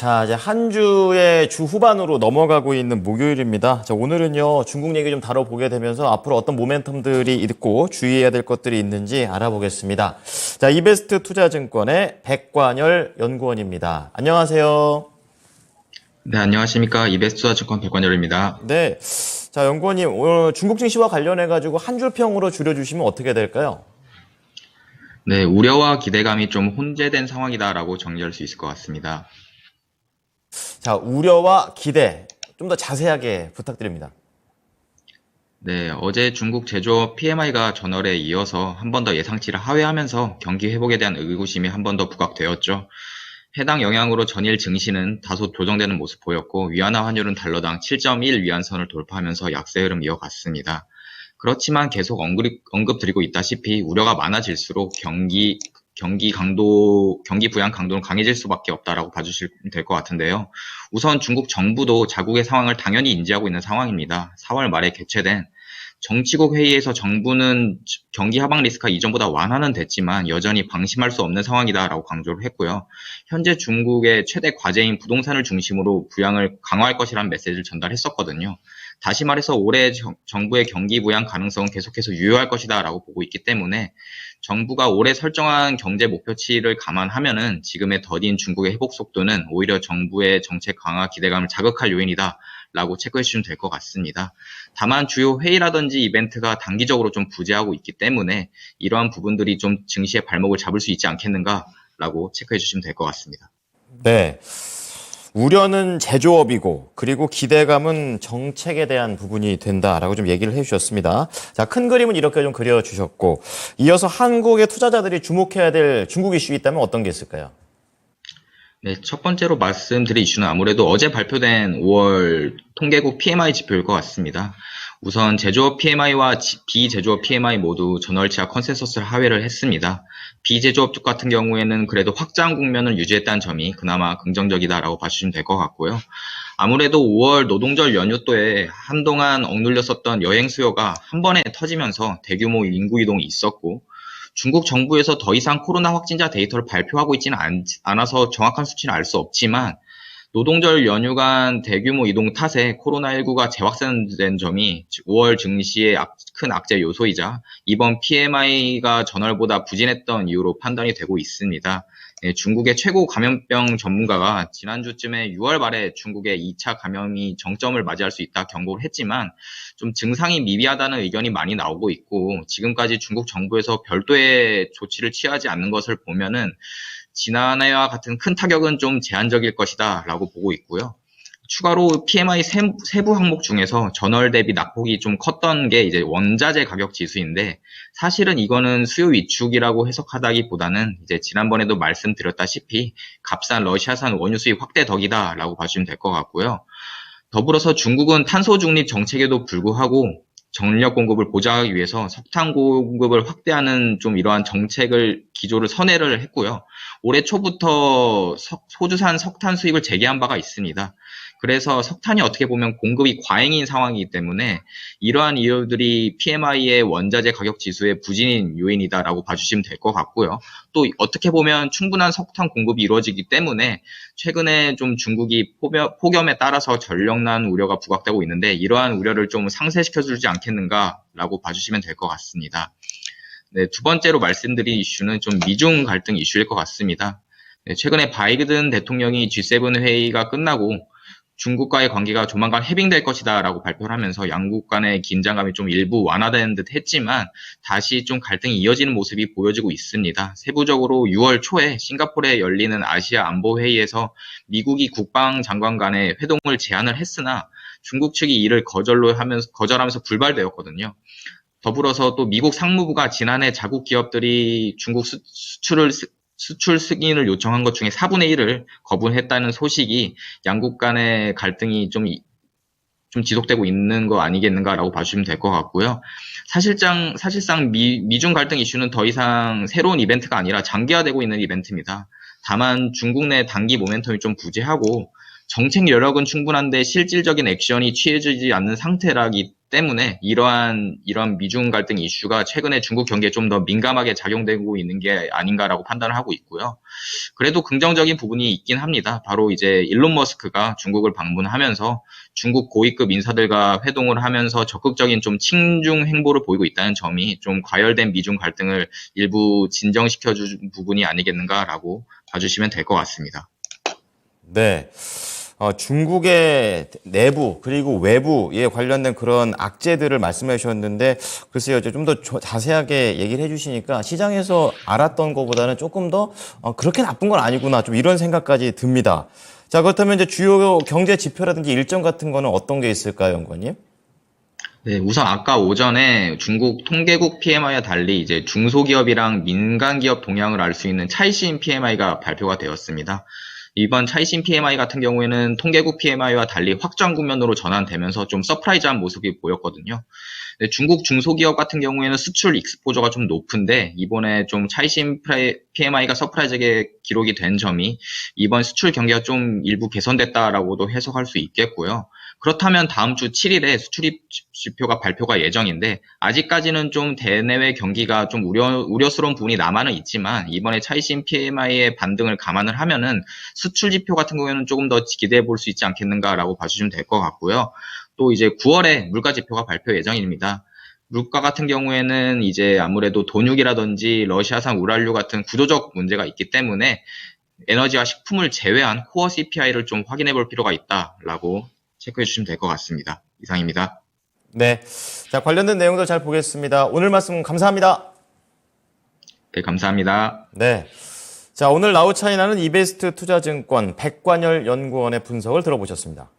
자, 이제 한 주의 주 후반으로 넘어가고 있는 목요일입니다. 자, 오늘은요, 중국 얘기 좀 다뤄보게 되면서 앞으로 어떤 모멘텀들이 있고 주의해야 될 것들이 있는지 알아보겠습니다. 자, 이베스트 투자증권의 백관열 연구원입니다. 안녕하세요. 네, 안녕하십니까. 이베스트투자증권 백관열입니다. 네. 자, 연구원님, 오늘 중국 증시와 관련해가지고 한 줄 평으로 줄여주시면 어떻게 될까요? 네, 우려와 기대감이 좀 혼재된 상황이다라고 정리할 수 있을 것 같습니다. 자, 우려와 기대. 좀 더 자세하게 부탁드립니다. 네, 어제 중국 제조업 PMI가 전월에 이어서 한 번 더 예상치를 하회하면서 경기 회복에 대한 의구심이 한 번 더 부각되었죠. 해당 영향으로 전일 증시는 다소 조정되는 모습 보였고 위안화 환율은 달러당 7.1 위안선을 돌파하면서 약세 흐름 이어갔습니다. 그렇지만 계속 언급드리고 있다시피 우려가 많아질수록 경기 부양 강도는 강해질 수밖에 없다라고 봐주시면 될 것 같은데요. 우선 중국 정부도 자국의 상황을 당연히 인지하고 있는 상황입니다. 4월 말에 개최된 정치국 회의에서 정부는 경기 하방 리스크가 이전보다 완화는 됐지만 여전히 방심할 수 없는 상황이다라고 강조를 했고요. 현재 중국의 최대 과제인 부동산을 중심으로 부양을 강화할 것이라는 메시지를 전달했었거든요. 다시 말해서 올해 정부의 경기 부양 가능성은 계속해서 유효할 것이다라고 보고 있기 때문에 정부가 올해 설정한 경제 목표치를 감안하면은 지금의 더딘 중국의 회복 속도는 오히려 정부의 정책 강화 기대감을 자극할 요인이다라고 체크해 주시면 될 것 같습니다. 다만 주요 회의라든지 이벤트가 단기적으로 좀 부재하고 있기 때문에 이러한 부분들이 좀 증시의 발목을 잡을 수 있지 않겠는가라고 체크해 주시면 될 것 같습니다. 네. 우려는 제조업이고 그리고 기대감은 정책에 대한 부분이 된다라고 좀 얘기를 해주셨습니다. 자, 큰 그림은 이렇게 좀 그려주셨고 이어서 한국의 투자자들이 주목해야 될 중국 이슈 있다면 어떤 게 있을까요? 네, 첫 번째로 말씀드릴 이슈는 아무래도 어제 발표된 5월 통계국 PMI 지표일 것 같습니다. 우선 제조업 PMI와 비제조업 PMI 모두 전월치와 컨센서스를 하회를 했습니다. 비제조업 쪽 같은 경우에는 그래도 확장 국면을 유지했다는 점이 그나마 긍정적이다라고 봐주시면 될 것 같고요. 아무래도 5월 노동절 연휴 때 한동안 억눌렸었던 여행 수요가 한 번에 터지면서 대규모 인구 이동이 있었고 중국 정부에서 더 이상 코로나 확진자 데이터를 발표하고 있지는 않아서 정확한 수치는 알 수 없지만 노동절 연휴간 대규모 이동 탓에 코로나19가 재확산된 점이 5월 증시의 큰 악재 요소이자 이번 PMI가 전월보다 부진했던 이유로 판단이 되고 있습니다. 네, 중국의 최고 감염병 전문가가 지난주쯤에 6월 말에 중국의 2차 감염이 정점을 맞이할 수 있다 경고를 했지만 좀 증상이 미비하다는 의견이 많이 나오고 있고 지금까지 중국 정부에서 별도의 조치를 취하지 않는 것을 보면은 지난해와 같은 큰 타격은 좀 제한적일 것이다 라고 보고 있고요. 추가로 PMI 세부 항목 중에서 전월 대비 낙폭이 좀 컸던 게 이제 원자재 가격 지수인데 사실은 이거는 수요 위축이라고 해석하다기보다는 이제 지난번에도 말씀드렸다시피 값싼 러시아산 원유 수입 확대 덕이다라고 봐주시면 될 것 같고요. 더불어서 중국은 탄소 중립 정책에도 불구하고 전력 공급을 보장하기 위해서 석탄 공급을 확대하는 좀 이러한 정책을 기조를 선회를 했고요. 올해 초부터 호주산 석탄 수입을 재개한 바가 있습니다. 그래서 석탄이 어떻게 보면 공급이 과잉인 상황이기 때문에 이러한 이유들이 PMI의 원자재 가격 지수의 부진인 요인이다라고 봐주시면 될 것 같고요. 또 어떻게 보면 충분한 석탄 공급이 이루어지기 때문에 최근에 좀 중국이 폭염에 따라서 전력난 우려가 부각되고 있는데 이러한 우려를 좀 상쇄시켜주지 않겠는가라고 봐주시면 될 것 같습니다. 네, 두 번째로 말씀드릴 이슈는 좀 미중 갈등 이슈일 것 같습니다. 네, 최근에 바이든 대통령이 G7 회의가 끝나고 중국과의 관계가 조만간 해빙될 것이다 라고 발표를 하면서 양국 간의 긴장감이 좀 일부 완화되는 듯 했지만 다시 좀 갈등이 이어지는 모습이 보여지고 있습니다. 세부적으로 6월 초에 싱가포르에 열리는 아시아 안보회의에서 미국이 국방장관 간의 회동을 제안을 했으나 중국 측이 이를 거절하면서 불발되었거든요. 더불어서 또 미국 상무부가 지난해 자국 기업들이 중국 수출 승인을 요청한 것 중에 4분의 1을 거부했다는 소식이 양국 간의 갈등이 좀 지속되고 있는 거 아니겠는가라고 봐주시면 될 것 같고요. 사실상 미중 갈등 이슈는 더 이상 새로운 이벤트가 아니라 장기화되고 있는 이벤트입니다. 다만 중국 내 단기 모멘텀이 좀 부재하고 정책 여력은 충분한데 실질적인 액션이 취해지지 않는 상태라기 때문에 이런 미중 갈등 이슈가 최근에 중국 경기에 좀 더 민감하게 작용되고 있는 게 아닌가라고 판단을 하고 있고요. 그래도 긍정적인 부분이 있긴 합니다. 바로 이제 일론 머스크가 중국을 방문하면서 중국 고위급 인사들과 회동을 하면서 적극적인 좀 친중 행보를 보이고 있다는 점이 좀 과열된 미중 갈등을 일부 진정시켜준 부분이 아니겠는가라고 봐주시면 될 것 같습니다. 네. 중국의 내부 그리고 외부에 관련된 그런 악재들을 말씀해 주셨는데 글쎄요, 좀 더 자세하게 얘기를 해주시니까 시장에서 알았던 것보다는 조금 더 그렇게 나쁜 건 아니구나 좀 이런 생각까지 듭니다. 자, 그렇다면 이제 주요 경제 지표라든지 일정 같은 거는 어떤 게 있을까요, 연구원님? 네, 우선 아까 오전에 중국 통계국 PMI와 달리 이제 중소기업이랑 민간기업 동향을 알 수 있는 차이신 PMI가 발표가 되었습니다. 이번 차이신 PMI 같은 경우에는 통계국 PMI와 달리 확정 국면으로 전환되면서 좀 서프라이즈한 모습이 보였거든요. 중국 중소기업 같은 경우에는 수출 익스포저가 좀 높은데 이번에 좀 차이신 PMI가 서프라이즈하게 기록이 된 점이 이번 수출 경기가 좀 일부 개선됐다라고도 해석할 수 있겠고요. 그렇다면 다음 주 7일에 수출입 지표가 발표가 예정인데 아직까지는 좀 대내외 경기가 좀 우려스러운 부분이 남아는 있지만 이번에 차이신 PMI의 반등을 감안을 하면은 수출 지표 같은 경우에는 조금 더 기대해 볼 수 있지 않겠는가라고 봐주시면 될 것 같고요. 또 이제 9월에 물가 지표가 발표 예정입니다. 물가 같은 경우에는 이제 아무래도 돈육이라든지 러시아산 우랄류 같은 구조적 문제가 있기 때문에 에너지와 식품을 제외한 코어 CPI를 좀 확인해 볼 필요가 있다라고 체크해 주시면 될 것 같습니다. 이상입니다. 네. 자, 관련된 내용도 잘 보겠습니다. 오늘 말씀 감사합니다. 네, 감사합니다. 네. 자, 오늘 라우차이나는 이베스트 투자증권 백관열 연구원의 분석을 들어보셨습니다.